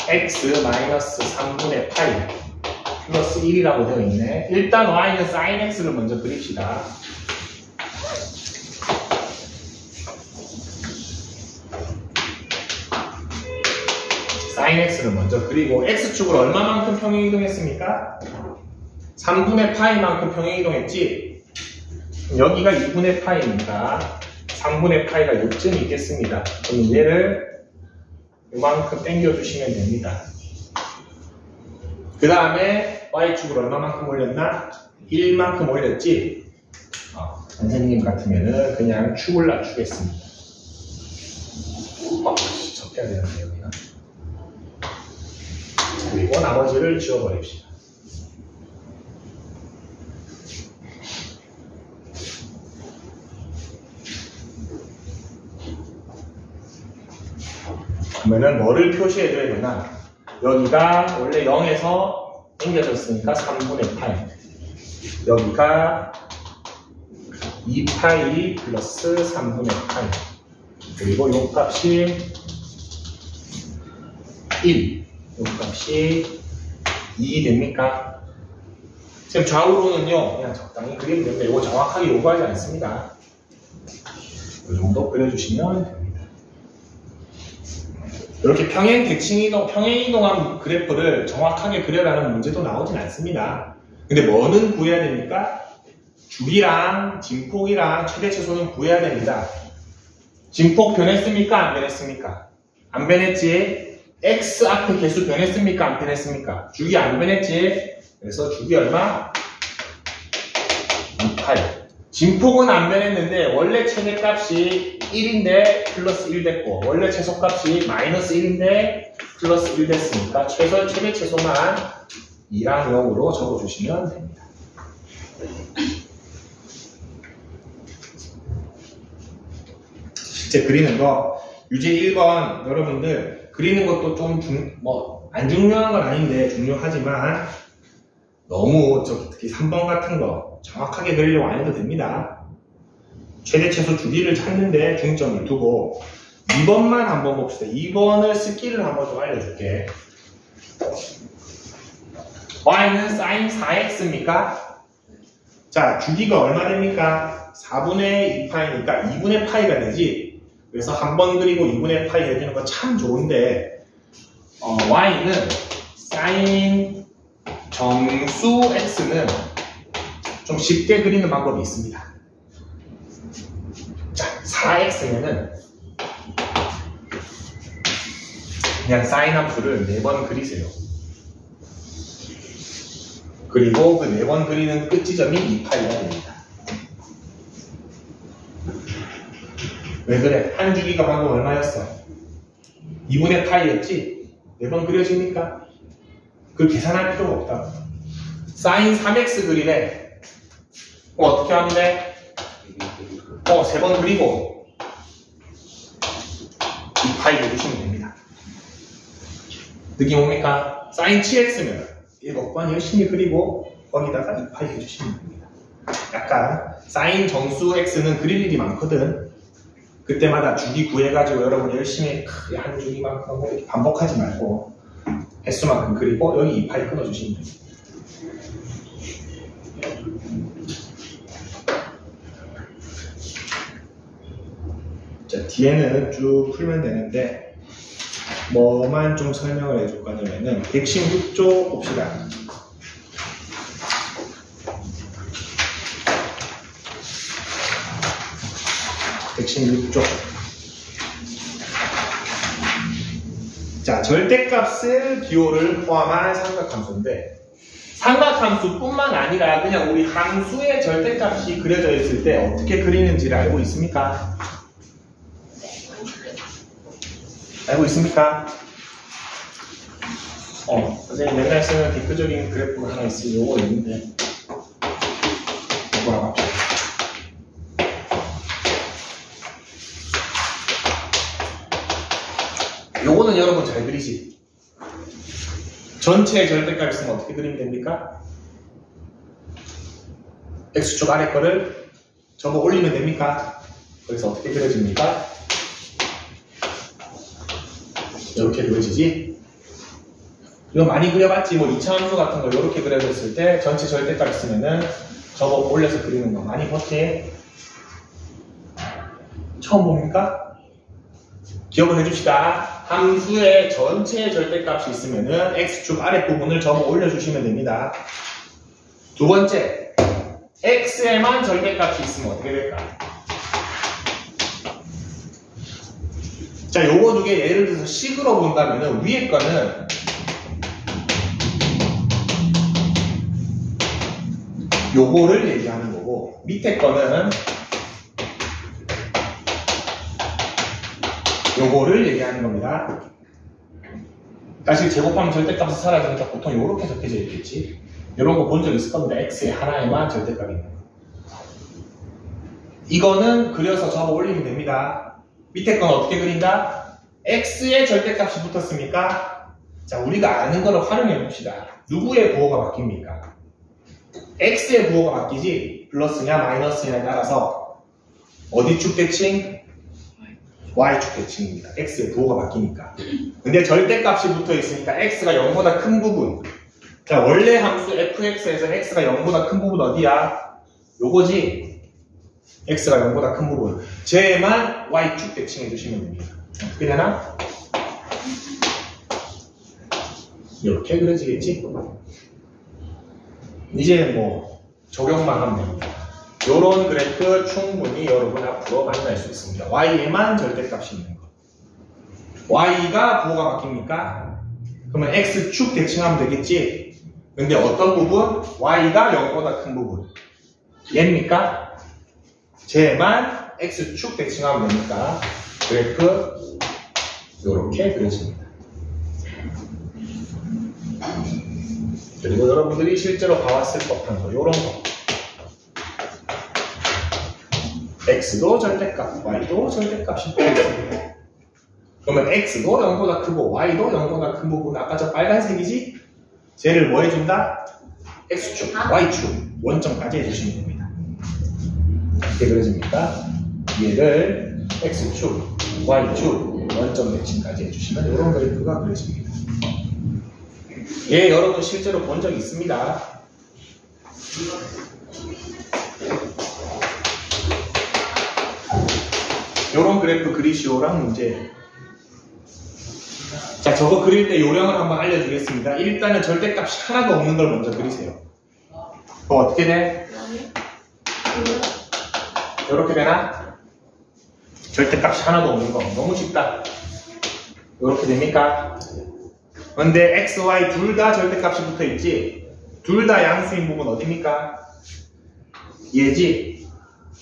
x 마이너스 3분의 파이 플러스 1이라고 되어 있네. 일단 y는 sin x를 먼저 그립시다. sin x를 먼저 그리고 x축을 얼마만큼 평행 이동했습니까? 3분의 파이만큼 평행 이동했지? 여기가 2분의 파이니까 3분의 파이가 요점이 있겠습니다. 그럼 얘를 이만큼 당겨주시면 됩니다. 그 다음에 y축을 얼마만큼 올렸나? 1만큼 올렸지? 선생님 같으면은 그냥 축을 낮추겠습니다. 접해야 되는데 여기가. 그리고 나머지를 지워버립시다. 그러면은 뭐를 표시해줘야 되나? 여기가 원래 0에서 당겨졌으니까 3분의 파이. 여기가 2파이 플러스 3분의 파이. 그리고 요 값이 1. 요 값이 2 됩니까? 지금 좌우로는요, 그냥 적당히 그리면 됩니다. 이거 정확하게 요구하지 않습니다. 이 정도 그려주시면 됩니다. 이렇게 평행 대칭 이동, 평행 이동한 그래프를 정확하게 그려라는 문제도 나오진 않습니다. 근데 뭐는 구해야 됩니까? 주기랑 진폭이랑 최대 최소는 구해야 됩니다. 진폭 변했습니까? 안 변했습니까? 안 변했지? x 앞에 개수 변했습니까? 안 변했습니까? 주기 안 변했지? 그래서 주기 얼마? 2파이. 진폭은 안 변했는데 원래 최대값이 1인데 플러스 1 됐고 원래 최소값이 마이너스 1인데 플러스 1 됐으니까 최대 최소만 2랑 0으로 적어주시면 됩니다. 실제 그리는 거 유제 1번 여러분들 그리는 것도 좀 안 중요한 건 아닌데 중요하지만 너무 특히 3번 같은 거 정확하게 그리려고 안 해도 됩니다. 최대 최소 주기를 찾는데 중점을 두고 2번만 한번 봅시다. 2번을 스킬을 한번 좀 알려줄게. y는 sin 4x입니까? 자, 주기가 얼마 됩니까? 4분의 2파이니까 2분의 파이가 되지. 그래서 한 번 그리고 2분의 파이 해주는 거 참 좋은데 y는 sin 정수 x는 좀 쉽게 그리는 방법이 있습니다. 자, 4x면은 그냥 sin 함수를 4번 그리세요. 그리고 그 4번 그리는 끝 지점이 2파이가 됩니다. 왜 그래? 한 주기가 방금 얼마였어? 2분의 파이였지? 4번 그려집니까? 그 계산할 필요가 없다. sin 3x 그리래. 어떻게 하면 돼? 3번 그리고 2파이 해주시면 됩니다. 느낌 옵니까? sin 7x면 7번 열심히 그리고 거기다가 2파이 해주시면 됩니다. 약간 sin 정수 x는 그릴 일이 많거든. 그때마다 주기 구해가지고 여러분 열심히 한 주기만큼 이렇게 반복하지 말고 횟수만큼 그리고 여기 2파이 끊어주시면 됩니다. 자, 뒤에는 쭉 풀면 되는데 뭐만 좀 설명을 해줄 거냐면은 116쪽 봅시다. 자, 절대값을 기호를 포함한 삼각함수인데 삼각함수뿐만 아니라 그냥 우리 함수의 절대값이 그려져 있을 때 어떻게 그리는지를 알고 있습니까? 알고 있습니까? 선생님 맨날 쓰는 대표적인 그래프가 하나 있어요. 요거 있는데 요거 합시다. 요거는 여러분 잘 그리지? 전체 절대값 있으면 어떻게 그리면 됩니까? X축 아래 거를 접어 올리면 됩니까? 그래서 어떻게 그려집니까? 이렇게 그려지지? 이거 많이 그려봤지? 뭐 2차 함수 같은 거 이렇게 그려졌을 때 전체 절대값 있으면은 접어 올려서 그리는 거 많이 봤지? 처음 봅니까? 기억을 해줍시다. 함수의 전체 절대값이 있으면은 X축 아랫부분을 접어 올려주시면 됩니다. 두 번째, X에만 절대값이 있으면 어떻게 될까? 자, 요거 두 개 예를 들어서 식으로 본다면은 위에 거는 요거를 얘기하는 거고 밑에 거는 요거를 얘기하는 겁니다. 사실 제곱하면 절대값이 사라지니까 보통 요렇게 적혀져 있겠지. 요런 거 본 적 있을 겁니다. X의 하나에만 절대값이 있는 거. 이거는 그려서 접어 올리면 됩니다. 밑에 건 어떻게 그린다? X의 절대값이 붙었으니까 자, 우리가 아는 거를 활용해 봅시다. 누구의 부호가 바뀝니까? X의 부호가 바뀌지 플러스냐 마이너스냐에 따라서 어디 축 대칭? Y축 대칭입니다. X의 부호가 바뀌니까. 근데 절대값이 붙어 있으니까 X가 0보다 큰 부분. 자, 원래 함수 fx에서 X가 0보다 큰 부분 어디야? 요거지? X가 0보다 큰 부분. 쟤만 Y축 대칭해 주시면 됩니다. 어떻게 되나? 이렇게 그려지겠지? 이제 뭐 적용만 하면 됩니다. 요런 그래프 충분히 여러분 앞으로 만날 수 있습니다. Y에만 절대값이 있는 거. Y가 부호가 바뀝니까? 그러면 X축 대칭하면 되겠지? 근데 어떤 부분? Y가 0보다 큰 부분. 얘입니까? 쟤만 X축 대칭하면 되니까 그래프 요렇게 그려집니다. 그리고 여러분들이 실제로 봐왔을 법한 거 요런 거. X도 절대값, Y도 절대값이 되겠습니다. 그러면 X도 0보다 크고 Y도 0보다 큰 부분 아까 저 빨간색이지? 쟤를 뭐 해준다? X축, Y축, 원점까지 해주시면 됩니다. 어떻게 그려집니까? 얘를 X축, Y축, 원점 대칭까지 해주시면 이런 그래프가 그려집니다. 얘 여러분 실제로 본 적 있습니다. 요런 그래프 그리시오랑 문제. 자, 저거 그릴 때 요령을 한번 알려드리겠습니다. 일단은 절대값이 하나도 없는 걸 먼저 그리세요. 그거 어떻게 돼? 요렇게 되나? 절대값이 하나도 없는 거. 너무 쉽다. 요렇게 됩니까? 근데 x, y 둘 다 절대값이 붙어있지? 둘 다 양수인 부분 어디입니까? 얘지?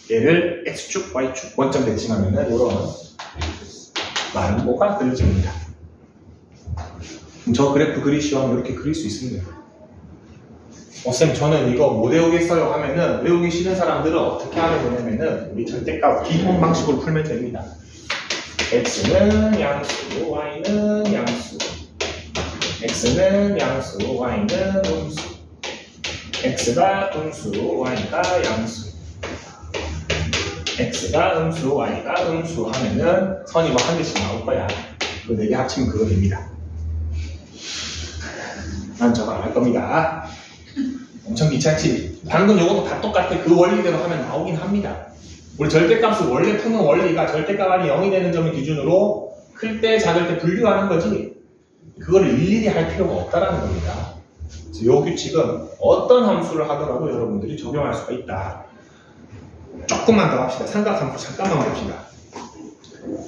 얘를 x축, y축 원점 대칭하면은 요런 마름모가 그려집니다. 저 그래프 그리시면 이렇게 그릴 수 있습니다. 쌤, 저는 이거 못 외우겠어요 하면은 외우기 싫은 사람들은 어떻게 하면 되냐면은 우리 절대값 기본 방식으로 풀면 됩니다. x는 양수, y는 양수. x는 양수, y는 음수. x가 음수, y가 양수. x가 음수, y가 음수 하면은 선이 뭐 한 개씩 나올 거야. 그 4개 합치면 그거 됩니다. 난 저거 안 할 겁니다. 엄청 귀찮지? 방금 요것도 다 똑같아. 그 원리대로 하면 나오긴 합니다. 우리 절대값을 원래 푸는 원리가 절대값 안이 0이 되는 점을 기준으로 클 때, 작을 때 분류하는 거지 그거를 일일이 할 필요가 없다라는 겁니다. 그래서 요 규칙은 어떤 함수를 하더라도 여러분들이 적용할 수가 있다. 조금만 더 합시다. 삼각함수 잠깐만 봅시다.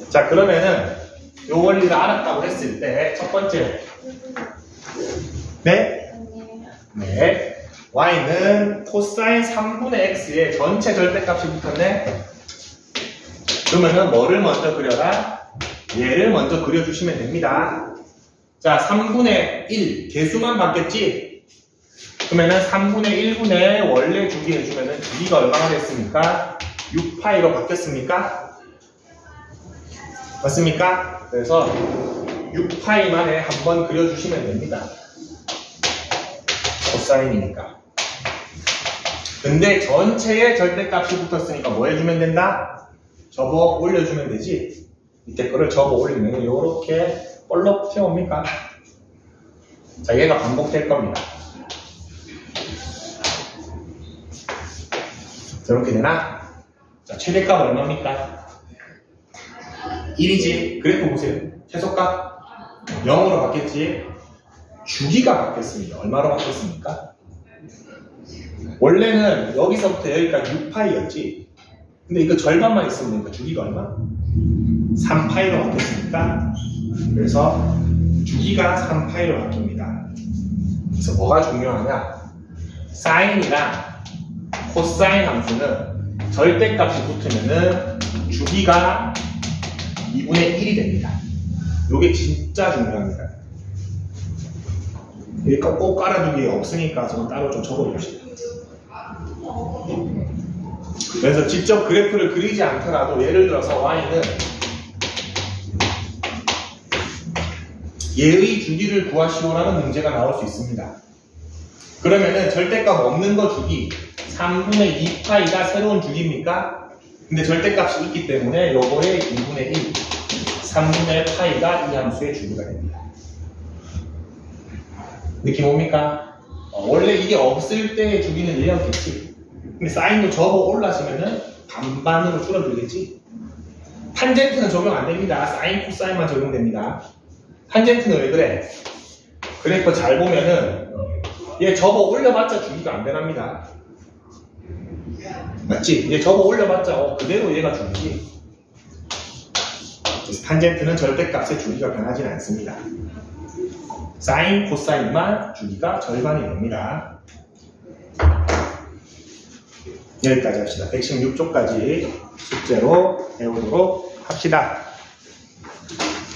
자, 그러면은 요 원리를 알았다고 했을 때 첫 번째 네? 네. y는 코사인 3분의 x의 전체 절대값이 붙었네. 그러면은 뭐를 먼저 그려라? 얘를 먼저 그려주시면 됩니다. 자, 3분의 1 개수만 바뀌었지? 그러면은 3분의 1분의 원래 주기 해주면은 주기가 얼마가 됐습니까? 6파이로 바뀌었습니까? 맞습니까? 그래서 6파이만에 한번 그려주시면 됩니다. 코사인이니까. 근데 전체에 절대값이 붙었으니까 뭐 해주면 된다? 접어 올려주면 되지? 밑에 거를 접어 올리면 이렇게 볼록 튀어옵니까? 자, 얘가 반복될 겁니다. 이렇게 되나? 자, 최대값 얼마입니까? 1이지. 그래프 보세요. 최소값 0으로 바뀌었지. 주기가 바뀌었습니다. 얼마로 바뀌었습니까? 원래는 여기서부터 여기까지 6파이였지. 근데 이거 절반만 있으면 되니까 주기가 얼마? 3파이로 바뀌었습니까? 그래서 주기가 3파이로 바뀝니다. 그래서 뭐가 중요하냐? 사인이랑 코사인 함수는 절대값이 붙으면은 주기가 2분의 1이 됩니다. 이게 진짜 중요합니다. 이거 꼭 깔아두기 없으니까 저는 따로 좀 적어줍시다. 그래서 직접 그래프를 그리지 않더라도 예를 들어서 y는 얘의 주기를 구하시오라는 문제가 나올 수 있습니다. 그러면은 절대값 없는 거 주기 3분의 2파이가 새로운 주기입니까? 근데 절대값이 있기 때문에 요거의 2분의 1 3분의 파이가 이 함수의 주기가 됩니다. 느낌 옵니까? 원래 이게 없을 때의 주기는 1이었겠지. 근데 사인도 접어 올라시면은 반반으로 줄어들겠지. 탄젠트는 적용 안 됩니다. 사인, 코사인만 적용됩니다. 탄젠트는 왜 그래? 그래프 잘 보면은 얘 접어 올려봤자 주기가 안 변합니다. 맞지? 얘 접어 올려봤자 그대로 얘가 주기지. 그래서 탄젠트는 절대값의 주기가 변하지는 않습니다. 사인, 코사인만 주기가 절반이 됩니다. 여기까지 합시다. 116쪽까지 숙제로 배우도록 합시다.